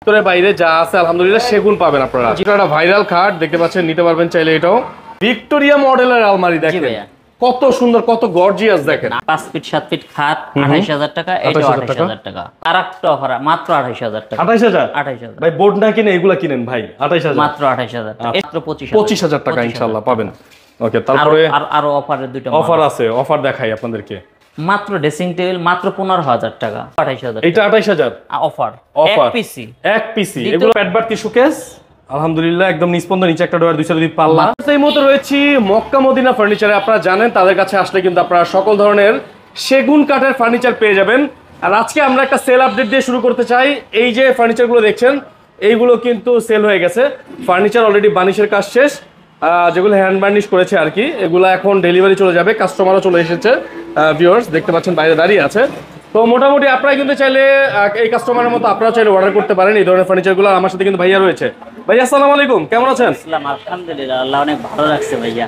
ভিতরে বাইরে যা আছে আলহামদুলিল্লাহ সেগুন পাবেন আপনারা। যেটা একটা ভাইরাল খাট দেখতে পাচ্ছেন, নিতে পারবেন চাইলে। এটাও ভিক্টোরিয়া মডেলের আলমারি, দেখেন কত সুন্দর, কত গর্জিয়াস। দেখেন 5 ফিট 7 ফিট খাট 28000 টাকা, এটা 28000 টাকা। আরেকটা অফার মাত্র 28000 টাকা। 28000 ভাই, বোর্ড না কিনে এগুলা কিনেন ভাই। 28000 মাত্র 28000 টাকা, মাত্র 25000 টাকা ইনশাআল্লাহ পাবেন। ওকে, তারপরে আরো অফারের দুটো অফার আছে, অফার দেখাই আপনাদেরকে। মাত্র ড্রেসিং টেবিল মাত্র 15000 টাকা, 28000। এটা 28000 অফার, এক পিসি। এগুলো পেট বাড়তি শোকেস আলহামদুলিল্লাহ একদম নিস্পন্দ, নিচে একটা ডয়ার, 2 পাল্লা। এই মুহূর্তে রয়েছি মক্কা মদিনা ফার্নিচারে। আপনারা জানেন তাদের কাছে আসলে কিন্তু আপনারা সকল ধরনের সেগুন কাঠের ফার্নিচার পেয়ে যাবেন। আর আজকে আমরা একটা সেল আপডেট দিয়ে শুরু করতে চাই। এই যে ফার্নিচারগুলো দেখছেন এইগুলো কিন্তু সেল হয়ে গেছে। ফার্নিচার অলরেডি বার্নিশের কাজ শেষ, যেগুলো হ্যান্ড বার্নিশ করেছে আর কি, এগুলো এখন ডেলিভারি চলে যাবে। কাস্টমারও চলে এসেছে, ভিউয়ার্স দেখতে পাচ্ছেন বাইরে দাঁড়িয়ে আছে। তো মোটামুটি আপনারা কিন্তু চাইলে এই কাস্টমারের মতো আপনারা চাইলে অর্ডার করতে পারেন এই ধরনের ফার্নিচারগুলো। আমার সাথে কিন্তু ভাইয়া রয়েছে। ভাইয়া আসসালামু আলাইকুম, কেমন আছেন? আলহামদুলিল্লাহ, আল্লাহ অনেক ভালো রাখছে ভাইয়া।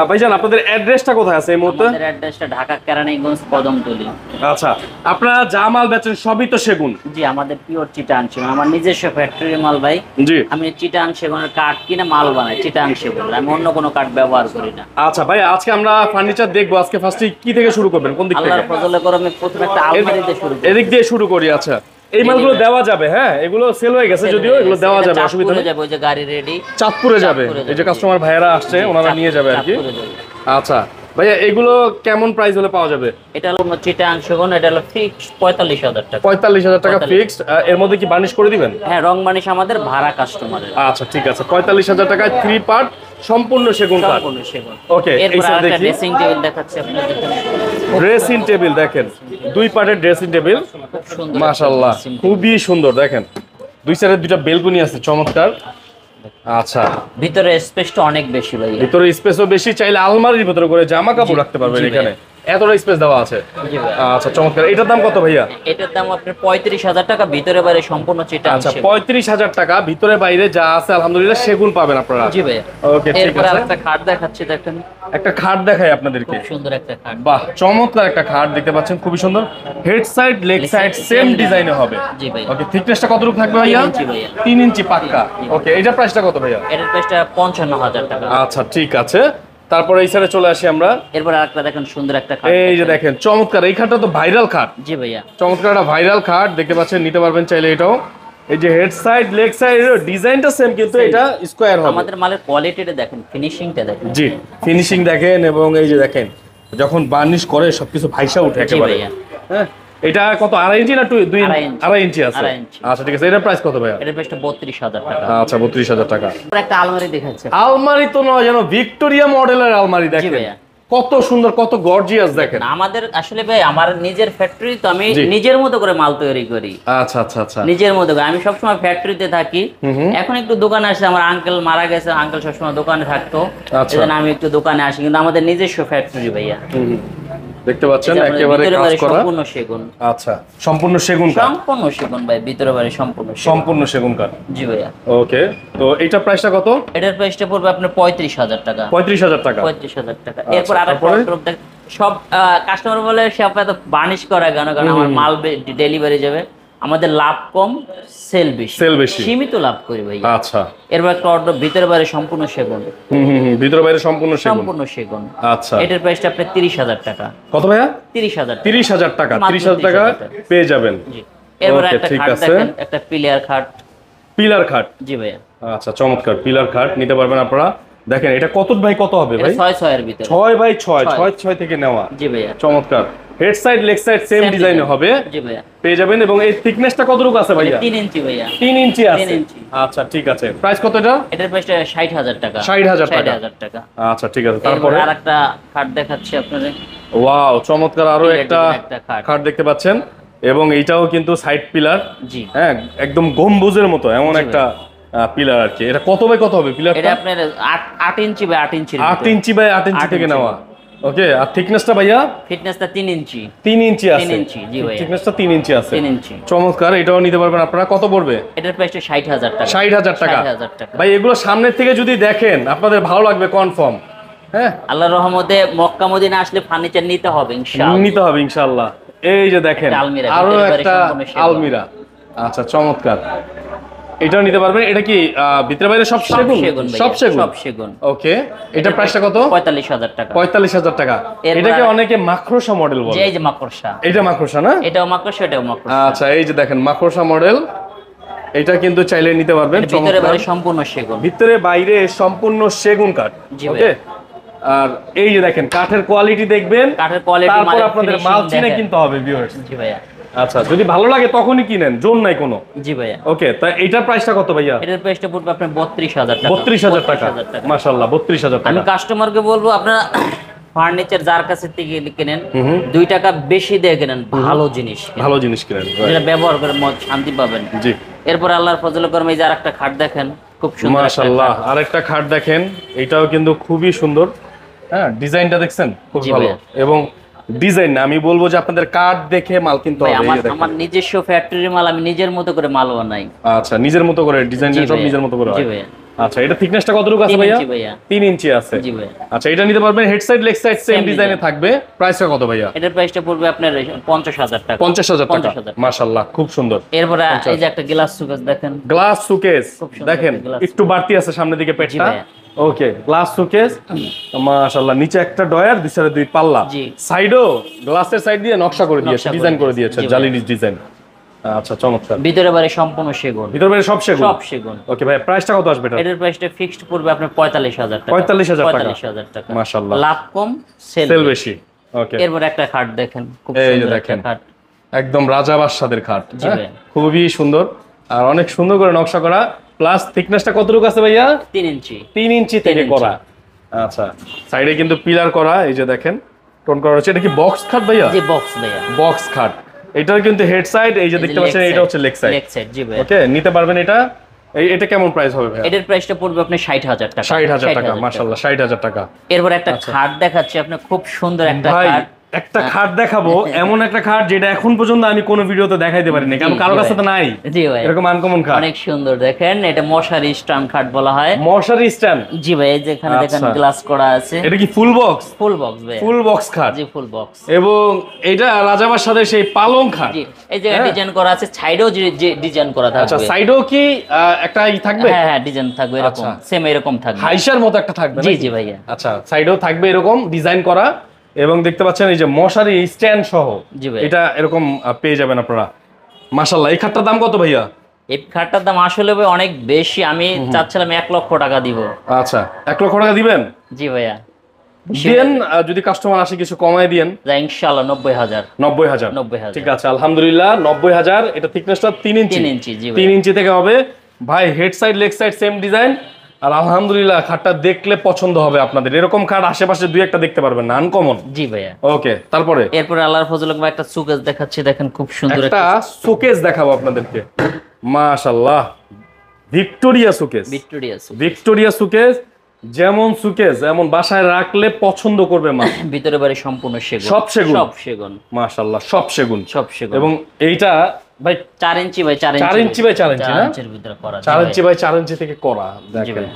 ভাইজান আপনাদের অ্যাড্রেসটা কোথায় আছে এই মুহূর্তে? আমাদের অ্যাড্রেসটা ঢাকা কেরানীগঞ্জ কদমতলী। আচ্ছা, আপনারা যা মাল বেচেন সবই তো সেগুন? জি, আমাদের পিওর চিটাং সেগুন, আমার নিজস্ব ফ্যাক্টরি মাল ভাই। জি, আমি চিটাং সেগুনের কাঠ কিনে মাল বানাই, চিটাং সেগুন, আমি অন্য কোনো কাঠ ব্যবহার করি না। আচ্ছা ভাই, আজকে আমরা ফার্নিচার দেখবো। আজকে ফার্স্টে কি থেকে শুরু করবেন, কোন দিক থেকে? আল্লাহর ফজলে করে আমি প্রথমে একটা আলমারি দিয়ে শুরু করি। এদিক দিয়ে শুরু করি। আচ্ছা, এই মালগুলো দেওয়া যাবে? হ্যাঁ, এগুলো সেল হয়ে গেছে, যদিও এগুলো দেওয়া যাবে, অসুবিধা নেই। ওই যে গাড়ি রেডি, চাঁদপুরে যাবে। এই যে কাস্টমার ভাইয়েরা আসছে, ওনারা নিয়ে যাবে আর কি। আচ্ছা ভাইয়া, এগুলো কেমন প্রাইস হলে পাওয়া যাবে? এটা হলো চিটাং সেগুন, এটা হলো ফিক্সড 45000 টাকা। 45000 টাকা ফিক্সড। এর মধ্যে কি বার্নিশ করে দিবেন? হ্যাঁ, রং বার্নিশ আমাদের ভাড়া কাস্টমারের। আচ্ছা ঠিক আছে, 45000 টাকায় 3 পার্ট সম্পূর্ণ সেগুন কাঠ। সম্পূর্ণ সেগুন। ওকে, এই সাইড দেখি ড্রেসিং টেবিল দেখাচ্ছি আপনাদের। ড্রেসিং টেবিল দেখেন, 2 পার্টের ড্রেসিং টেবিল, মাশাআল্লাহ খুবই সুন্দর। দেখেন 2 সাইডে 2টা বেলকনি আছে, চমৎকার। আচ্ছা, ভিতরে স্পেসটা অনেক বেশি ভাই, ভিতরে স্পেসও বেশি, চাইলে আলমারির ভিতরে করে জামা কাপড় রাখতে পারবেন এখানে, এতটা স্পেস দেওয়া আছে। আচ্ছা চমৎকার। এটার দাম কত ভাইয়া? এটার দাম আপনার 35000 টাকা, ভিতরে বাইরে সম্পূর্ণ চিটাং। আচ্ছা, 35000 টাকা, ভিতরে বাইরে যা আছে আলহামদুলিল্লাহ সেগুন পাবেন আপনারা। জি ভাই। ওকে ঠিক আছে। একটা খাট দেখাচ্ছি, দেখেন একটা খাট দেখাই আপনাদেরকে। খুব সুন্দর একটা খাট। বাহ, চমৎকার একটা খাট দেখতে পাচ্ছেন, খুবই সুন্দর। Head side leg side same ডিজাইনে হবে। জি ভাই। ওকে, থিকনেসটা কতটুকু থাকবে ভাইয়া? 3 ইঞ্চি ভাইয়া। 3 ইঞ্চি পাক্কা। ওকে, এটার প্রাইসটা কত ভাইয়া? এটার প্রাইসটা 55000 টাকা। আচ্ছা ঠিক আছে, তারপরে এই সাইডে চলে আসি আমরা। এরপর আরেকটা দেখেন সুন্দর একটা খাট। এই যে দেখেন চমৎকার, এই খাটটা তো ভাইরাল খাট। জি ভাইয়া, চমৎকার একটা ভাইরাল খাট দেখতে পাচ্ছেন, নিতে পারবেন চাইলে এটাও। এই যে হেড সাইড লেগ সাইড ডিজাইনটা সেম, কিন্তু এটা স্কয়ার হবে। আমাদের মালের কোয়ালিটিটা দেখেন, ফিনিশিংটা দেখেন। জি, ফিনিশিং দেখেন, এবং এই যে দেখেন যখন বার্নিশ করে সবকিছু ভাইসা উঠে একেবারে। হ্যাঁ, এটা কত, 2.5 ইঞ্চি না 2.5 ইঞ্চি আছে? আচ্ছা ঠিক আছে, এটার প্রাইস কত ভাইয়া? এটার প্রাইসটা 32000 টাকা। আচ্ছা 32000 টাকা। একটা আলমারি দেখাচ্ছে। আলমারি তো নয়, যেন ভিক্টোরিয়া মডেলের আলমারি। দেখেন কত সুন্দর, কত গর্জিয়াস। দেখেন আমাদের আসলে ভাই আমার নিজের ফ্যাক্টরি, তো আমি নিজের মতো করে মাল তৈরি করি। আচ্ছা আচ্ছা আচ্ছা, নিজের মতো করে। আমি সবসময় ফ্যাক্টরিতে থাকি, এখন একটু দোকানে আসে, আমার আঙ্কেল মারা গেছে, আঙ্কেল সবসময় দোকানে থাকতো, এজন্য আমি একটু দোকানে আসি, কিন্তু আমাদের নিজস্ব ফ্যাক্টরি ভাইয়া। দেখতে পাচ্ছেন একেবারে কাজ করা, সম্পূর্ণ সেগুন। আচ্ছা, সম্পূর্ণ সেগুন কাঠ। সম্পূর্ণ সেগুন ভাই, ভিতরে বাইরে সম্পূর্ণ সেগুন কাঠ। জি ভাইয়া। ওকে, তো এইটা প্রাইসটা কত? এটার প্রাইসটা পড়বে আপনার 35000 টাকা। 35000 টাকা। 35000 টাকা। এরপর আরেকটা ওয়ার্ডরোব দেখ, সব কাস্টমার বলে সে এত বার্নিশ করা কেন, কারণ আমার মাল ডেলিভারি যাবে, আমাদের লাভ কম, সেল বেশি, সীমিত লাভ করি ভাই। আচ্ছা, এরপর একটা ওয়ার্ডরোব, ভিতরে বাইরে সম্পূর্ণ সেগুন। ভিতরে বাইরে সম্পূর্ণ সেগুন। আচ্ছা, এটার প্রাইসটা আপনার 30000 টাকা। কত ভাইয়া? 30000 টাকা। 30000 টাকা পেয়ে যাবেন। জি। এরপর একটা খাট দেখেন, একটা পিলার খাট। জি ভাইয়া। আচ্ছা চমৎকার, পিলার খাট নিতে পারবেন আপনারা। দেখেন এটা কত বাই কত হবে ভাই? 6 এর ভিতরে, 6 বাই 6 থেকে নেওয়া। জি ভাইয়া। চমৎকার, head side leg side same ডিজাইনে হবে। জি ভাইয়া, পেয়ে যাবেন। এবং এই থিকনেসটা কতটুকু আছে ভাইয়া? 3 ইঞ্চি ভাইয়া। 3 ইঞ্চি আছে। আচ্ছা ঠিক আছে, প্রাইস কত এটা? এটার প্রাইসটা 60000 টাকা। 60000 টাকা। আচ্ছা ঠিক আছে, তারপরে আরেকটা খাট দেখাচ্ছি আপনাদের। ওয়াও, চমৎকার আরো একটা খাট দেখতে পাচ্ছেন, এবং এইটাও কিন্তু সাইড পিলার। জি হ্যাঁ, একদম গম্বুজের মতো এমন একটা পিলার আর কি। এটা কত বাই কত হবে পিলারটা? এটা আপনার 8 inch by 8 inch. 8 inch by 8 ইঞ্চি থেকে নেওয়া। ওকে, আর থিকনেসটা ভাইয়া? ফিটনেসটা 3 ইঞ্চি। 3 ইঞ্চি আছে। 3 ইঞ্চি, জি ভাইয়া। থিকনেসটা 3 ইঞ্চি আছে। 3 ইঞ্চি। চমৎকার, এটাও নিতে পারবেন আপনারা। কত পড়বে? এটার প্রাইসটা 60000 টাকা। 60000 টাকা। 60000 টাকা ভাই, এগুলো সামনের থেকে যদি দেখেন আপনাদের ভালো লাগবে কনফার্ম। হ্যাঁ, আল্লাহর রহমতে মক্কা মদিনা আসলে ফার্নিচার নিতে হবে ইনশাআল্লাহ। এই যে দেখেন আরো একটা আলমিরা। আচ্ছা চমৎকার, এটাও নিতে পারবেন। এটা কি ভিতরে বাইরে সব সেগুন? সব সেগুন, সব সেগুন। ওকে, এটা প্রাইসটা কত? 45,000 টাকা। 45,000 টাকা। এটাকে অনেকে মাকড়সা মডেল বলে। এই যে মাকড়সা, এটা মাকড়সা না? এটাও মাকড়সা, এটাও মাকড়সা। আচ্ছা, এই যে দেখেন মাকড়সা মডেল, এটা কিন্তু চাইলে নিতে পারবেন। ভিতরে বাইরে সম্পূর্ণ সেগুন, ভিতরে বাইরে সম্পূর্ণ সেগুন কাঠ। ওকে, আর এই যে দেখেন কাঠের কোয়ালিটি দেখবেন, কাঠের কোয়ালিটি তারপর আপনাদের মাল চিনে কিনতে হবে ভিউয়ার্স। জি ভাইয়া। আচ্ছা, যদি ভালো লাগে তখনই কিনেন, জোর নাই কোনো। জি ভাইয়া। ওকে, তাই এটার প্রাইসটা কত ভাইয়া? এটার প্রাইসটা পড়বে আপনার 32,000 টাকা। 32,000 টাকা, মাশাআল্লাহ 32,000 টাকা। আমি কাস্টমারকে বলবো আপনারা ফার্নিচার যার কাছে থেকে কিনেন 2 টাকা বেশি দিয়ে কিনেন, ভালো জিনিস, ভালো জিনিস কিনেন, যেটা ব্যবহার করে শান্তি পাবেন। জি। এরপর আল্লাহর ফজল করমে এই যে আরেকটা খাট দেখেন, খুব সুন্দর মাশাআল্লাহ। আরেকটা খাট দেখেন, এটাও কিন্তু খুবই সুন্দর। হ্যাঁ, ডিজাইনটা দেখছেন খুব ভালো। এবং ডিজাইন না, আমি বলবো যে আপনাদের কাঠ দেখে মাল কিনতে হবে। আমার নিজস্ব ফ্যাক্টরির মাল, আমি নিজের মতো করে মাল বানাই। আচ্ছা, নিজের মতো করে ডিজাইন সব নিজের মতো করে হয়। জি ভাইয়া। আচ্ছা, এটা থিকনেসটা কতটুকু আছে ভাইয়া? 3 ইঞ্চি আছে। জি ভাইয়া। আচ্ছা, এটা নিতে পারবেন। Head side leg side same ডিজাইনে থাকবে। প্রাইসটা কত ভাইয়া? এটার প্রাইসটা পড়বে আপনার 50,000 টাকা। 50,000 টাকা, মাশাআল্লাহ খুব সুন্দর। এরপরে এই যে একটা গ্লাস সুকেস দেখেন, গ্লাস সুকেস দেখেন, একটু বাড়তি আছে সামনের দিকে পেটটা। ওকে, গ্লাস সুকেস, মাশাআল্লাহ। নিচে একটা ডয়ার, দুই সাইডে দুই পাল্লা, সাইডও গ্লাসের সাইড দিয়ে নকশা করে দিয়েছে, ডিজাইন করে দিয়েছে, জালির ডিজাইন। আচ্ছা, চমৎকার। ভিতরে বাইরে সম্পূর্ণ সেগুন, ভিতরে বাইরে সব সেগুন, সব সেগুন। ওকে ভাই, প্রাইসটা কত আসবে এটা? এটার প্রাইসটা ফিক্সড পড়বে আপনার 45,000 টাকা। 45,000 টাকা, মাশাআল্লাহ। লাভ কম, সেল বেশি। ওকে, এরপর একটা খাট দেখেন, খুব সুন্দর একটা খাট, একদম রাজা বাদশাদের খাট, খুবই সুন্দর আর অনেক সুন্দর করে নকশা করা। প্লাস থিকনেসটা কতটুকু আছে ভাইয়া? 3 ইঞ্চি। 3 ইঞ্চি থেকে করা। আচ্ছা, সাইডে কিন্তু পিলার করা, এই যে দেখেন টোন করা হচ্ছে। এটা কি বক্স খাট ভাইয়া? জি, বক্স ভাইয়া, বক্স খাট। এটার কিন্তু হেড সাইড, এই যে দেখতে পাচ্ছেন, এটা হচ্ছে লেগ সাইড। লেগ সাইড, জি ভাই। ওকে, নিতে পারবেন এটা। এটা কেমন প্রাইস হবে ভাইয়া? এটার প্রাইসটা পড়বে আপনার 60,000 টাকা। 60,000 টাকা, মাশাআল্লাহ 60,000 টাকা। এরপর একটা খাট দেখাচ্ছি আপনার, খুব সুন্দর একটা খাট। একটা খাট দেখাবো, এমন একটা খাট যেটা এখন পর্যন্ত আমি কোনো ভিডিওতে দেখাইতে পারিনি, কারণ কারো কাছে তো নাই। জি ভাই, এরকম আনকমন খাট, অনেক সুন্দর। দেখেন, এটা মশারি স্ট্যান্ড খাট বলা হয়। মশারি স্ট্যান্ড? জি ভাই, এই যেখানে দেখেন গ্লাস করা আছে। এটা কি ফুল বক্স? ফুল বক্স ভাই, ফুল বক্স খাট। জি, ফুল বক্স। এবং এটা রাজাবার সাথে সেই পালং খাট। জি, এই যে ডিজাইন করা আছে, সাইডেও যে ডিজাইন করা থাকবে। আচ্ছা, সাইডেও কি একটা থাকবে? হ্যাঁ হ্যাঁ, ডিজাইন থাকবে এরকম, সেম এরকম থাকবে, হাইসার মতো একটা থাকবে। জি জি ভাইয়া। আচ্ছা, সাইডেও থাকবে এরকম ডিজাইন করা। এবং দেখতে পাচ্ছেন এই যে মশারি স্ট্যান্ড সহ, এটা এরকম পেয়ে যাবেন আপনারা। মাশাআল্লাহ। এই খাটটার দাম কত ভাইয়া? এই খাটটার দাম আসলে ভাই অনেক বেশি, আমি চাচ্ছিলাম 1 লক্ষ টাকা দিব। আচ্ছা, 1 লক্ষ টাকা দিবেন? জি ভাইয়া। দেন, যদি কাস্টমার আসে কিছু কমায় দিয়েন। ইনশাআল্লাহ 90,000। 90,000, ঠিক আছে, আলহামদুলিল্লাহ 90,000। এটা থিকনেসটা 3 ইঞ্চি। 3 ইঞ্চি, জি ভাই। 3 ইঞ্চি থেকে হবে ভাই। Head side leg side same design. আর আলহামদুলিল্লাহ খাটটা দেখলে পছন্দ হবে আপনাদের। এরকম খাট আশেপাশে দুই একটা দেখতে পারবেন না, আনকমন। জি ভাইয়া। ওকে, তারপরে আল্লাহর ফজলে একটা শোকেস দেখাচ্ছি, দেখেন খুব সুন্দর একটা শোকেস দেখাবো আপনাদেরকে। মাশাআল্লাহ, ভিক্টোরিয়া শোকেস। ভিক্টোরিয়া শোকেস, যেমন শোকেস এমন বাসায় রাখলে পছন্দ করবে মা। ভিতরে বাইরে সম্পূর্ণ সেগুন, সব সেগুন, সব সেগুন। মাশাআল্লাহ, সব সেগুন, সব সেগুন। এবং এইটা ভাই 4 ইঞ্চি বাই 4 ইঞ্চি বাই 4 ইঞ্চি না? 4 ইঞ্চির ভিতরে করা। 4 ইঞ্চি বাই 4 ইঞ্চি থেকে করা। দেখেন,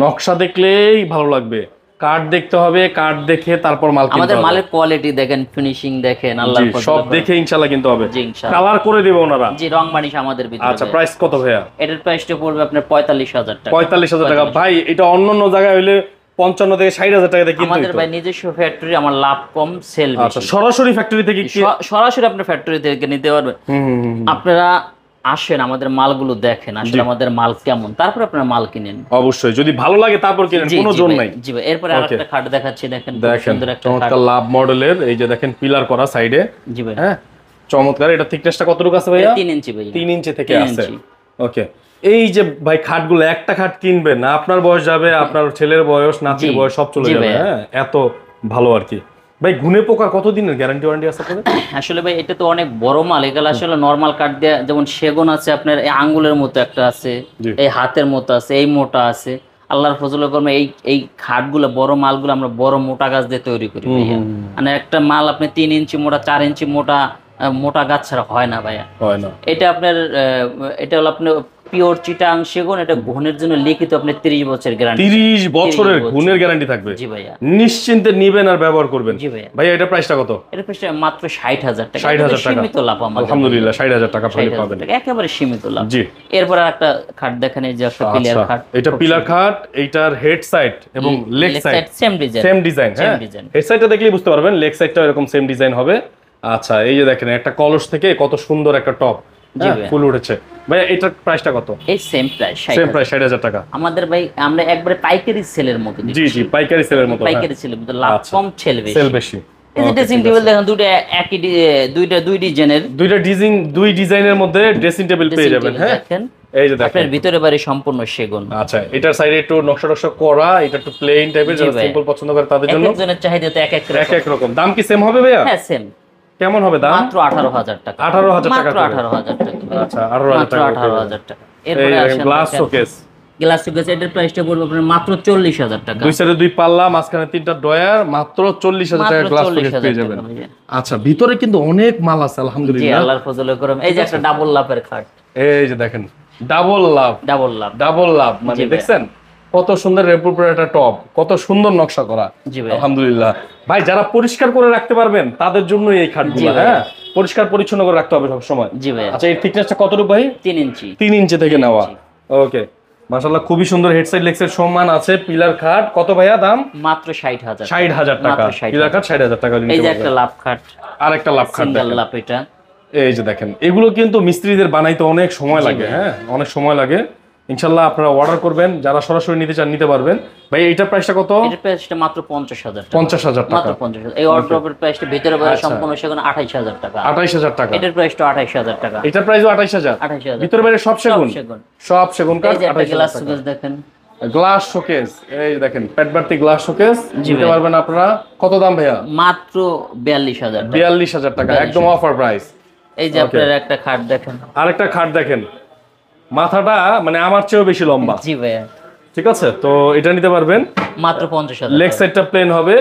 নকশা দেখলেই ভালো লাগবে। কাঠ দেখতে হবে, কাঠ দেখে তারপর মাল কিনতে হবে। আমাদের মালের কোয়ালিটি দেখেন, ফিনিশিং দেখেন, আল্লাহর ফজলে সব দেখে ইনশাআল্লাহ কিনতে হবে। জি, ইনশাআল্লাহ। কালার করে দেব ওনারা। জি, রং বানিশ আমাদের ভিতরে। আচ্ছা, প্রাইস কত ভাইয়া? এটার প্রাইসটা পড়বে আপনার 45,000 টাকা। 45,000 টাকা ভাই। এটা অন্যান্য জায়গায় হইলে 55 থেকে 60,000 টাকা দিয়ে কিনতে হতো। আমাদের ভাই নিজস্ব ফ্যাক্টরি, আমার লাভ কম, সেল বেশি। আচ্ছা, সরাসরি ফ্যাক্টরি থেকে সরাসরি আপনার ফ্যাক্টরি থেকে নিতে পারবেন। আপনারা আসেন, আমাদের মালগুলো দেখেন, আসলে আমাদের মাল কেমন, তারপর আপনারা মাল কিনেন। অবশ্যই, যদি ভালো লাগে তারপর কিনেন, কোনো জোর নাই। জি ভাই। এরপর আরেকটা খাট দেখাচ্ছি, দেখেন সুন্দর একটা চমৎকার লাভ মডেলের। এই যে দেখেন পিলার করা সাইডে। জি ভাই, হ্যাঁ, চমৎকার। এটা থিকনেসটা কতটুকু আছে ভাইয়া? 3 ইঞ্চি ভাই। 3 ইঞ্চি থেকে আছে। ওকে, এই যে ভাই খাটগুলো, একটা খাট কিনবেন না, আপনার বয়স যাবে, আপনার ছেলের বয়স, নাতির বয়স সব চলে যাবে। হ্যাঁ, এত ভালো আর কি। ভাই, ঘুনে পোকা কতদিনের গ্যারান্টি ওয়ারেন্টি আছে আপনাদের? আসলে ভাই এটা তো অনেক বড় মাল। এগুলো আসলে নরমাল কাঠ দিয়ে, যেমন সেগুন আছে আপনার, এই আঙ্গুলের মতো একটা আছে, এই হাতের মতো আছে, এই মোটা আছে। আল্লাহর ফজলে করমে এই খাটগুলো, বড় মালগুলো আমরা বড় মোটা গাছ দিয়ে তৈরি করি ভাইয়া। মানে একটা মাল আপনি 3 ইঞ্চি মোটা, 4 ইঞ্চি মোটা গাছ ছাড়া হয় না ভাইয়া। হয় না। এটা আপনার এটা হলো আপনার পিওর চিটাং সেগুন, এটা ঘনের জন্য লিখিত আপনি 30 বছর গ্যারান্টি। 30 বছরের গুণের গ্যারান্টি থাকবে। জি ভাইয়া, নিশ্চিন্তে নিবেন আর ব্যবহার করবেন। জি ভাইয়া। ভাইয়া এটা প্রাইসটা কত? এটা প্রাইসটা মাত্র 60,000 টাকা। 60,000 টাকা, সীমিত লাভ আমাদের। আলহামদুলিল্লাহ 60,000 টাকা পেলে 60,000 পাবেন। টাকা, একেবারে সীমিত লাভ। জি। এরপর একটা খাট দেখেন, এই যে একটা পিলার আচ্ছা, খাট। এটা পিলার খাট, এইটার হেড সাইড এবং leg side same design, same design. হ্যাঁ, হেড সাইডটা দেখলেই বুঝতে পারবেন, লেগ সাইডটা এরকম সেম ডিজাইন হবে। আচ্ছা, এই যে দেখেন একটা কলস থেকে কত সুন্দর একটা টপ ফুল উঠেছে। ভাইয়া এটার প্রাইসটা কত? এই সেম প্রাইস, সেম প্রাইস 60,000 টাকা আমাদের ভাই। আমরা একবারে পাইকারি সেলের মতো দিচ্ছি। জি জি, পাইকারি সেলের মতো। পাইকারি সেলের মতো লাভ কম, সেল বেশি। সেল বেশি। এই যে ড্রেসিং টেবিল দেখেন, দুটো একই দুই ডিজাইনের, দুই ডিজাইনের মধ্যে ড্রেসিং টেবিল পেয়ে যাবেন। হ্যাঁ, দেখেন এই যে দেখেন আপনার ভিতরে বাইরে সম্পূর্ণ সেগুন। আচ্ছা, এটার সাইডে একটু নকশা নকশা করা, এটা একটু প্লেন টাইপের, যারা সিম্পল পছন্দ করে তাদের জন্য। একজনের চাহিদা তো এক এক রকম। দাম কি সেম হবে ভাইয়া? হ্যাঁ সেম। কেমন হবে দাম? মাত্র 18,000 টাকা। 18,000 টাকা, মাত্র 18,000 টাকা। আচ্ছা, 18,000 টাকা। এরপরে আসেন গ্লাস শোকেস। গ্লাস শোকেস, এটার প্রাইসটা পড়বে আপনার মাত্র 40,000 টাকা। দুই সাইডে দুই পাল্লা, মাঝখানে তিনটা ডয়ার, মাত্র 40,000 টাকা গ্লাস শোকেস পেয়ে যাবেন। আচ্ছা, ভিতরে কিন্তু অনেক মাল আছে আলহামদুলিল্লাহ। জি, আল্লাহর ফজলে করম। এই যে একটা ডাবল লাভের খাট, এই যে দেখেন ডাবল লাভ, ডাবল লাভ, ডাবল লাভ, মানে দেখছেন কত সুন্দর রেপুরেটা টপ, কত সুন্দর নকশা করা। আলহামদুলিল্লাহ ভাই, যারা পরিষ্কার করে রাখতে পারবেন তাদের জন্য এই খাটগুলো। হ্যাঁ, পরিষ্কার পরিচ্ছন্ন করে রাখতে হবে সব সময়। জি ভাই। আচ্ছা, এর থিকনেসটা কতটুকু ভাই? 3 ইঞ্চি। 3 ইঞ্চি থেকে নেওয়া। ওকে, মাশাআল্লাহ, খুবই সুন্দর হেড সাইড লেগ সাইড সমান আছে। পিলার খাট কত ভাইয়া দাম? মাত্র 60,000। 60,000 টাকা পিলার খাট, 60,000 টাকা। এই যে একটা লাভ খাট, আর একটা লাভ খাট সিঙ্গেল লাভ। এটা এই যে দেখেন, এগুলো কিন্তু মিস্ত্রিদের বানাইতে অনেক সময় লাগে। হ্যাঁ, অনেক সময় লাগে। ইনশাআল্লাহ আপনারা অর্ডার করবেন, যারা সরাসরি নিতে চান নিতে পারবেন। ভাই এইটার প্রাইসটা কত? এটার প্রাইসটা মাত্র 50,000 টাকা। 50,000 টাকা, মাত্র 50,000। এই ওয়ার্ড্রোবের প্রাইসটা ভিতরে বাইরে সম্পূর্ণ সেগুন 28,000 টাকা। 28,000 টাকা। এটার প্রাইসটা 28,000 টাকা। এটার প্রাইসও 28,000। 28,000 ভিতরে বাইরে সব সেগুন, সব সেগুন কাঠ। এই যে একটা গ্লাস শোকেস দেখেন, গ্লাস শোকেস, এই দেখেন পেটবার্তি গ্লাস শোকেস নিতে পারবেন আপনারা। কত দাম ভাইয়া? মাত্র 42,000 টাকা। 42,000 টাকা, একদম অফার প্রাইস। এই যে আপনার একটা খাট দেখেন, আরেকটা খাট দেখেন, মাথাটা মানে আমার চেয়েও বেশি লম্বা। জি ভাইয়া, ঠিক আছে, তো এটা নিতে পারবেন মাত্র 50,000। লেগ সাইডটা প্লেন হবে।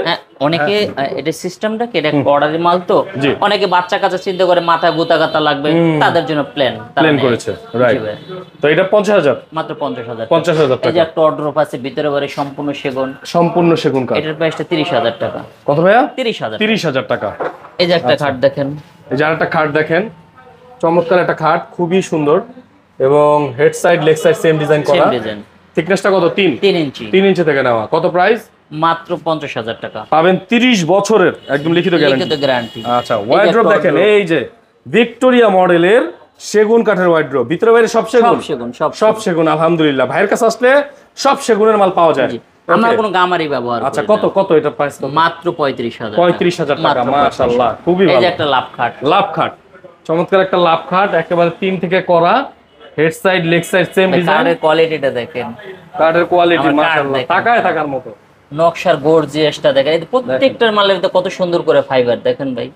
অনেকে এটা সিস্টেমটা কি, এটা অর্ডারি মাল তো, অনেকে বাচ্চা কাচ্চা চিন্তা করে মাথায় গুতা গাতা লাগবে, তাদের জন্য প্লেন করেছে। রাইট, তো এটা 50,000, মাত্র 50,000। 50,000 টাকা। এই যে একটা অর্ডার আছে, ভিতরে বাইরে সম্পূর্ণ সেগুন, সম্পূর্ণ সেগুন কাঠ। এটার প্রাইসটা 30,000 টাকা। কত ভাইয়া? 30,000। 30,000 টাকা। এই যে একটা খাট দেখেন, এই যে আরেকটা খাট দেখেন, চমৎকার একটা খাট, খুবই সুন্দর, এবং head side leg side same design করা। থিকনেসটা কত? 3 ইঞ্চি। 3 ইঞ্চি থেকে নেওয়া। কত প্রাইস? মাত্র 50,000 টাকা। পাবেন 30 বছরের একদম লিখিত গ্যারান্টি। আচ্ছা, ওয়ার্ড্রোব দেখেন, এই যে ভিক্টোরিয়া মডেলের সেগুন কাঠের ওয়ার্ড্রোব, ভিতরে বাইরে সব সেগুন, সব সেগুন। আলহামদুলিল্লাহ, ভাইয়ের কাছে আসলে সব সেগুনের মাল পাওয়া যায়। আমরা কোনো গামারি ব্যবহার করি না। আচ্ছা, কত এটা প্রাইস? মাত্র 35,000। 35,000 টাকা। মাশাআল্লাহ, খুবই ভালো। এই যে একটা লাভ খাট, লাভ খাট, চমৎকার একটা লাভ খাট, একেবারে 3 থেকে করা, head side leg side same design. কাঠের কোয়ালিটিটা দেখেন, কাঠের কোয়ালিটি মাশাআল্লাহ, তাকায় থাকার মতো। নকশার গর্জিয়াসটা দেখেন, এই প্রত্যেকটার মালের ভিতরে কত সুন্দর করে ফাইবার দেখেন ভাই,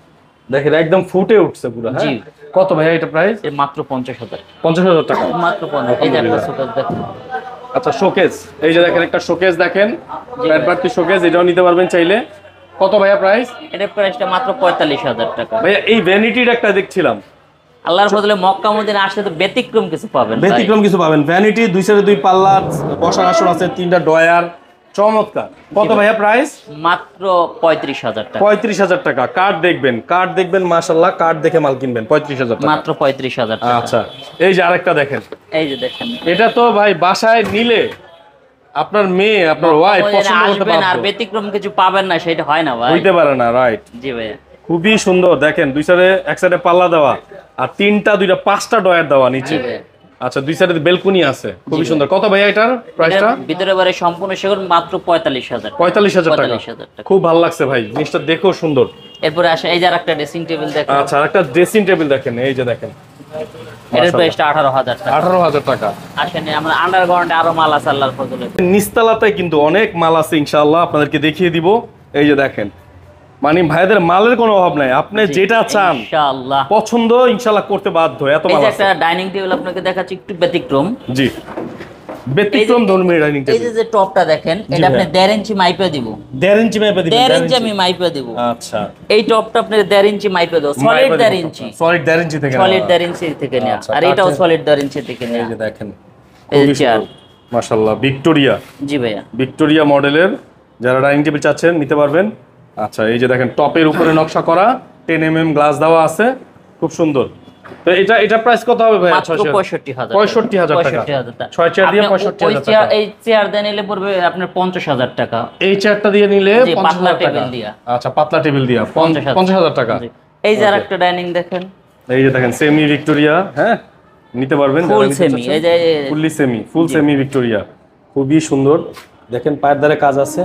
দেখেন একদম ফুটে উঠছে পুরো। জি। কত ভাই এটা প্রাইস? মাত্র 50,000। 50,000 টাকা, মাত্র 50। এই যে একটা শোকেস দেখেন। আচ্ছা, শোকেস, এই যে দেখেন একটা শোকেস দেখেন, পেটবার্তি শোকেস, এটাও নিতে পারবেন চাইলে। কত ভাইয়া প্রাইস? এটার প্রাইসটা মাত্র 45,000 টাকা। ভাইয়া এই ভ্যানিটির একটা দেখছিলাম, আল্লাহর ফজলে মক্কা মদিনা আসলে তো ব্যতিক্রম কিছু পাবেন। ব্যতিক্রম কিছু পাবেন। ভ্যানিটি, দুই সাইডে দুই পাল্লা, বসার আসন আছে, 3টা ডয়ার, চমৎকার। কত ভাইয়া প্রাইস? মাত্র 35,000 টাকা। 35,000 টাকা। কার্ড দেখবেন মাশাআল্লাহ, কার্ড দেখে মাল কিনবেন। 35,000 টাকা, মাত্র 35,000 টাকা। আচ্ছা, এই যে আরেকটা দেখেন, এই যে দেখেন, এটা তো ভাই বাসায় নিলে আপনার মেয়ে, আপনার ওয়াইফ পছন্দ করতে পারবে, আর ব্যতিক্রম কিছু পাবেন না সেটা হয় না ভাই, হইতে পারে না। রাইট, জি ভাই। খুবই সুন্দর দেখেন, দুই সাইডে, এক সাইডে পাল্লা দেওয়া, আর 5টা ডয়ার দেওয়া নিচে। আচ্ছা, দুই সাইডে বেলকনি আছে, খুবই সুন্দর। কত ভাইয়া এটার প্রাইসটা? ভিতরে বাইরে সম্পূর্ণ সেগুন, মাত্র 45,000। 45,000 টাকা। খুব ভালো লাগছে ভাই, জিনিসটা দেখো সুন্দর। এরপরে আসে এই যে আরেকটা ড্রেসিং টেবিল দেখেন। আচ্ছা, আরেকটা ড্রেসিং টেবিল দেখেন, এই যে দেখেন, এটার প্রাইসটা 18,000 টাকা। 18,000 টাকা। আসেন, আমরা আন্ডারগ্রাউন্ডে আরো মাল আছে আল্লাহর ফজলে। নিচতলাতে কিন্তু অনেক মাল আছে, ইনশাআল্লাহ আপনাদেরকে দেখিয়ে দিব। এই যে দেখেন, মানে ভাইদের মালের কোনো অভাব নাই, আপনি যেটা চান ইনশাআল্লাহ পছন্দ ইনশাআল্লাহ করতে বাধ্য, এত মাল আছে। এই যে একটা ডাইনিং টেবিল আপনাকে দেখাচ্ছি, একটু ব্যতিক্রম। জি, ব্যতিক্রম ধর্মীয় ডাইনিং টেবিল। এই যে টপটা দেখেন, এটা আপনি 1.5 ইঞ্চি মাইপে দিব। 1.5 ইঞ্চি মাইপে দিবেন? 1.5 ইঞ্চি আমি মাইপে দিব। আচ্ছা, এই টপটা আপনি 1.5 ইঞ্চি মাইপে দাও, সলিড 1.5 ইঞ্চি, সলিড 1.5 ইঞ্চি থেকে, সলিড 1.5 ইঞ্চি থেকে নেওয়া, আর এটাও সলিড 1.5 ইঞ্চি থেকে নেওয়া। এই যে দেখেন, এই যে চেয়ার, মাশাআল্লাহ ভিক্টোরিয়া, জি ভাইয়া, ভিক্টোরিয়া মডেলের যারা ডাইনিং টেবিল চাচ্ছেন নিতে পারবেন। আচ্ছা, এই যে দেখেন টপের উপরে নকশা করা 10 গ্লাস দেওয়া আছে, খুব সুন্দর। তো এটা প্রাইস কত হবে ভাই? মাত্র 65,000 65,000 টাকা। 65,000 6 চেয়ার দিয়ে আপনি 65,000 ওই চেয়ার, টাকা। এই চেয়ার দিয়ে নিলে পড়বে আপনার 50,000 টাকা। এই চেয়ারটা দিয়ে নিলে জি, 50,000 পাতলা টাকা। টেবিল দিয়া। আচ্ছা, পাতলা টেবিল দিয়া 50,000 টাকা। জি। এই যে আরেকটা ডাইনিং দেখেন, এই যে দেখেন সেমি ভিক্টোরিয়া, হ্যাঁ নিতে পারবেন ফুল সেমি, এই যে ফুললি সেমি, ফুল সেমি ভিক্টোরিয়া, খুবই সুন্দর। দেখেন পায়ের ধারে কাজ আছে।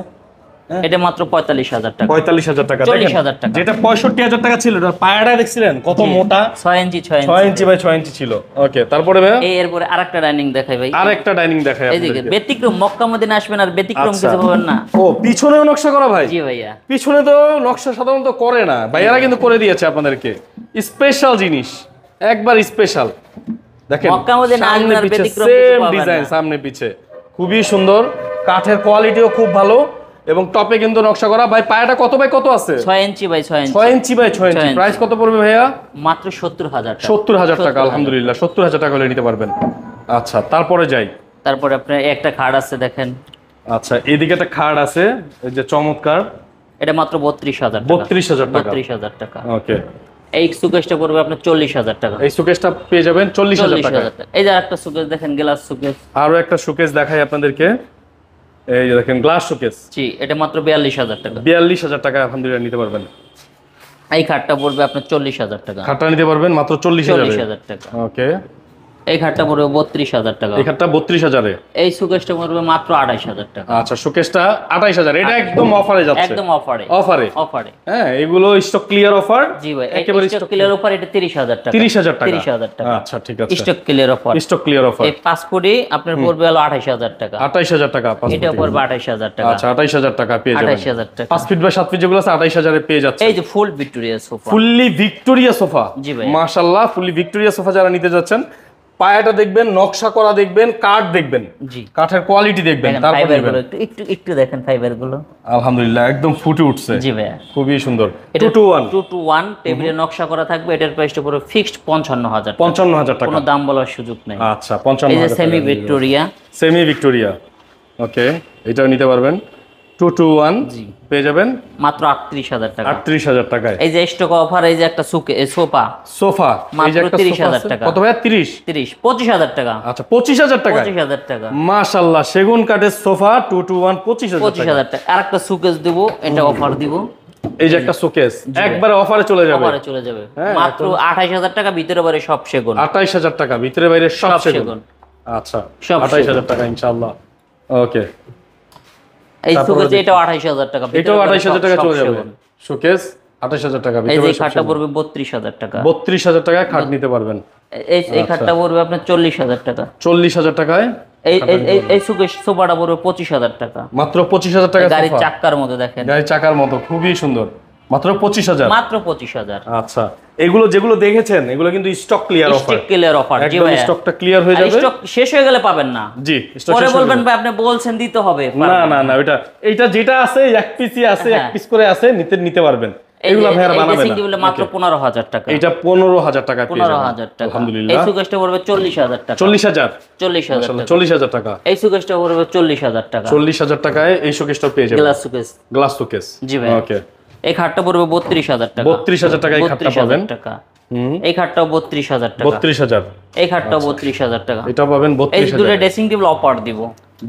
এটা মাত্র 45,000 টাকা। 45,000 টাকা। 40,000 টাকা। যেটা 65,000 টাকা ছিল, এটা পায়াটা দেখছিলেন কত মোটা, 6 ইঞ্চি 6 ইঞ্চি বাই 6 ইঞ্চি ছিল। ওকে, তারপরে ভাই এরপরে আরেকটা ডাইনিং দেখাই ভাই। আরেকটা ডাইনিং দেখাই এই যে আপনাদেরকে। ব্যতিক্রম, মক্কা মদিনা আসবেন আর ব্যতিক্রম আচ্ছা। কিছু পাবেন না। ও, পিছনেও নকশা করা ভাই? জি ভাইয়া, পিছনে তো নকশা সাধারণত করে না, ভাইয়ারা কিন্তু করে দিয়েছে আপনাদেরকে। স্পেশাল জিনিস, একবার স্পেশাল। দেখেন মক্কা মদিনা সামনে আসবেন আর পিছে ব্যতিক্রম কিছু সেম পাবেন ডিজাইন, না। সামনে পিছে খুবই সুন্দর, কাঠের কোয়ালিটিও খুব ভালো এবং টপে কিন্তু নকশা করা। ভাই পায়াটা কত বাই কত আছে? 6 inch by 6 inch. 6 inch by 6 inch. Inch. Price কত পড়বে ভাইয়া? মাত্র 70,000 টাকা। 70,000 টাকা। আলহামদুলিল্লাহ, 70,000 টাকা হলে নিতে পারবেন। আচ্ছা, তারপরে যাই। তারপরে আপনার একটা খাট আছে দেখেন, আচ্ছা, এদিকে একটা খাট আছে, এই যে চমৎকার, এটা মাত্র 32,000 টাকা। 32,000 টাকা। 32,000 টাকা। ওকে, এই সুকেশটা পড়বে আপনার 40,000 টাকা। এই সুকেসটা পেয়ে যাবেন 40,000 টাকা। 40,000 টাকা। এই যে আরেকটা সুকেশ দেখেন, গ্লাস সুকেশ। আরো একটা শোকেস দেখাই আপনাদেরকে, এই যে দেখেন গ্লাস শোকেস, জি, এটা মাত্র 42,000 টাকা। 42,000 টাকা আলহামদুলিল্লাহ নিতে পারবেন। এই খাটটা পড়বে আপনার 40,000 টাকা। খাটটা নিতে পারবেন মাত্র 40,000 40,000 টাকা। ওকে, এই খাটটা পড়বে 32,000 টাকা। এই খাটটা 32,000 এই সুকেশটা পড়বে মাত্র 28,000 টাকা। আচ্ছা, শোকেসটা 28,000। এটা একদম অফারে যাচ্ছে, একদম অফারে। অফারে। অফারে। হ্যাঁ, এগুলো স্টক ক্লিয়ার অফার। জি ভাই, একেবারে স্টক ক্লিয়ার অফার। এটা 30,000 টাকা। 30,000 টাকা। 30,000 টাকা। আচ্ছা, ঠিক আছে, stock clear offer. Stock clear offer. এই 5 ফুটি আপনার পড়বে হলো 28,000 টাকা। 28,000 টাকা। এটা পড়বে 28,000 টাকা। আচ্ছা, 28,000 টাকা পেয়ে যাবেন। 28,000 টাকা। 5 ফিট বাই 7 ফিট যেগুলো আছে 28,000 এ পেয়ে যাচ্ছে। এই যে full Victoria sofa. Fully Victoria sofa. জি ভাই। মাশাআল্লাহ, ফুললি ভিক্টোরিয়া সোফা যারা নিতে যাচ্ছেন, পায়াটা দেখবেন, নকশা করা দেখবেন, কাঠ দেখবেন, জি, কাঠের কোয়ালিটি দেখবেন, দেখেন তারপর ফাইবার নেবেন। গুলো একটু একটু দেখেন ফাইবার গুলো। আলহামদুলিল্লাহ, একদম ফুটে উঠছে। জি ভাই, খুবই সুন্দর। এটা 2 to 1 2 to 1 টেবিলে নকশা করা থাকবে। এটার প্রাইসটা পুরো ফিক্সড 55,000 টাকা। 55,000 টাকা। কোনো দাম বলার সুযোগ নেই। আচ্ছা, এই যে 55,000 semi Victoria. Semi Victoria. Okay, এটাও নিতে পারবেন। 2 to 1 জি, পেয়ে যাবেন মাত্র 38,000 টাকা। 38,000 টাকায়। এই যে স্টক অফার, এই যে একটা সোফা সোফা, এই যে মাত্র একটা 30,000 সোফা আছে। টাকা। কত ভাইয়া? 30 25,000 টাকা। আচ্ছা, 25,000 টাকা। 25,000 টাকা। মাশাআল্লাহ, সেগুন কাঠের সোফা 2 to 1 25,000 টাকা। 25,000 টাকা। আর একটা সুকেস দিব, এটা অফার দিব। এই যে একটা শোকেস একবারে অফারে চলে যাবে। অফারে চলে যাবে হ্যাঁ, মাত্র 28,000 টাকা। ভিতরে বাইরে সব সেগুন। 28,000 টাকা, ভিতরে বাইরে সব সব সেগুন। সেগুন। আচ্ছা, সব 28,000 টাকা ইনশাআল্লাহ। ওকে, এই তারপরে সুকেস এটাও 28,000 টাকা। এটাও 28,000 টাকা সব চলে যাবে। সেগুন। শোকেস 28,000 টাকা, এই ভিতরে যে বাইরে সব খাটটা সেগুন। পড়বে 32,000 টাকা। 32,000 টাকায় খাট নিতে পারবেন। এই খাটটা পড়বে আপনার 40,000 টাকা। 40,000 টাকায় এই এই সুকেস সোফাটা পড়বে 25,000 টাকা। মাত্র 25,000 টাকা। গাড়ির চাক্কার মতো দেখেন, গাড়ির চাকার মতো, খুবই সুন্দর। মাত্র 25,000। মাত্র 25,000। আচ্ছা, এগুলো যেগুলো দেখেছেন এগুলো কিন্তু stock clear offer. Stock clear offer. জি একদম ভাই, স্টকটা ক্লিয়ার হয়ে যাবে। স্টক শেষ হয়ে গেলে পাবেন না। জি, স্টক পরে শেষ হয়ে বলবেন যাবে। ভাই আপনি বলছেন দিতে হবে। না না না, এটা যেটা আছে এক পিসই আছে, এক হ্যাঁ। পিস করে আছে, নিতে পারবেন। এগুলো ভাইয়ারা বানাবে না। মাত্র 15,000 টাকা। এটা 15,000 টাকা পেয়ে যাবেন। 15,000 টাকা। এই আলহামদুলিল্লাহ। সুকেসটা পড়বে 40,000 টাকা। 40,000। 40,000 টাকা। 40,000 টাকা। এই সুকেসটা পড়বে 40,000 টাকা। 40,000 টাকায় এই শোকেসটা পেয়ে যাবেন। Glass showcase. Glass showcase. জি ভাই। ওকে, এই খাটটা পড়বে 32,000 টাকা। 32,000 টাকায় এই খাটটা 32,000 পাবেন। টাকা। এই খাটটাও 32,000 টাকা। 32,000। এই খাটটাও 32,000 টাকা। এটা পাবেন এই 32,000। দুটো ড্রেসিং টেবিল অফার দিব।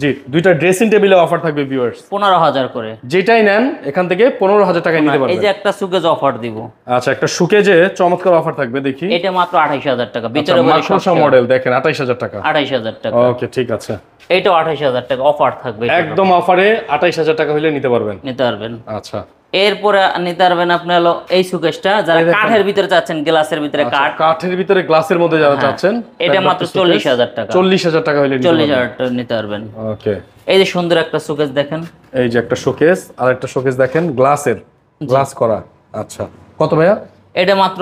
জি, দুইটা ড্রেসিং টেবিলে অফার থাকবে ভিউয়ার্স। 15,000 করে। যেটাই নেন এখান থেকে 15,000 টাকায় নিতে এই পারবেন। যে একটা সুকেস অফার দিব। আচ্ছা, একটা শুকেজে চমৎকার অফার থাকবে, দেখি। এটা মাত্র 28,000 টাকা। আচ্ছা, ভিতরে বাইরে সব মাকড়সা মডেল দেখেন, 28,000 টাকা। 28,000 টাকা। ওকে, ঠিক আছে। এইটাও 28,000 টাকা অফার থাকবে। একদম অফারে 28,000 টাকা হলে নিতে পারবেন। নিতে পারবেন। আচ্ছা, এরপরে নিতে পারবেন আপনি হলো এই সুকেসটা, যারা কাঠের ভিতরে চাচ্ছেন, গ্লাসের ভিতরে কাঠ। কাঠের ভিতরে গ্লাসের মধ্যে যারা চাচ্ছেন, এটা মাত্র 40,000 টাকা। 40,000 টাকা হলে নিতে পারবেন। 40,000 টাকা নিতে পারবেন। ওকে, এই যে সুন্দর একটা সুকেস দেখেন, এই যে একটা শোকেস, আর একটা শোকেস দেখেন গ্লাসের, গ্লাস করা। আচ্ছা, কত ভাইয়া? এটা মাত্র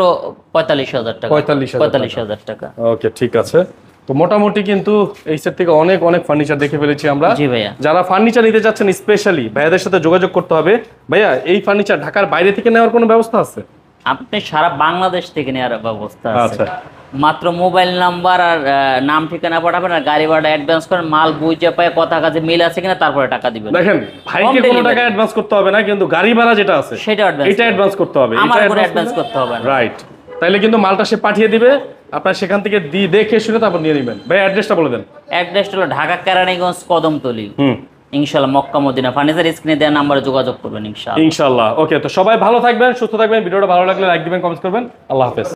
45,000 টাকা। 45,000 টাকা। ওকে, ঠিক আছে। তো মোটামুটি কিন্তু এই সেট থেকে অনেক অনেক ফার্নিচার দেখে ফেলেছি আমরা। জি ভাইয়া। যারা ফার্নিচার নিতে যাচ্ছেন স্পেশালি ভাইয়াদের সাথে যোগাযোগ করতে হবে। ভাইয়া, এই ফার্নিচার ঢাকার বাইরে থেকে নেওয়ার কোনো ব্যবস্থা আছে? আপনি সারা বাংলাদেশ থেকে নেওয়ার ব্যবস্থা আছে। আচ্ছা, মাত্র মোবাইল নাম্বার আর নাম ঠিকানা পাঠাবেন আর গাড়ি ভাড়া অ্যাডভান্স করেন, মাল বুঝে পায় কথা কাজে মিল আছে কিনা তারপরে টাকা দিবেন। দেখেন ভাইকে কোনো টাকা অ্যাডভান্স করতে হবে না, কিন্তু গাড়ি ভাড়া যেটা আছে সেটা এটা অ্যাডভান্স করতে হবে। আমার কোনো অ্যাডভান্স করতে হবে না। রাইট, তাইলে কিন্তু মালটা সে পাঠিয়ে দিবে, আপনার সেখান থেকে দেখে শুনে তারপর নিয়ে নেবেন। ভাই অ্যাড্রেসটা বলে দেন। অ্যাড্রেসটা হলো ঢাকা কেরানীগঞ্জ কদমতলী। ইনশাআল্লাহ মক্কা মদিনা ফার্নিচার স্ক্রিনে দেওয়া নাম্বারে যোগাযোগ করবেন ইনশাআল্লাহ। ইনশাআল্লাহ। ওকে, তো সবাই ভালো থাকবেন, সুস্থ থাকবেন। ভিডিওটা ভালো লাগলে লাইক দিবেন, কমেন্ট করবেন। আল্লাহ হাফেজ।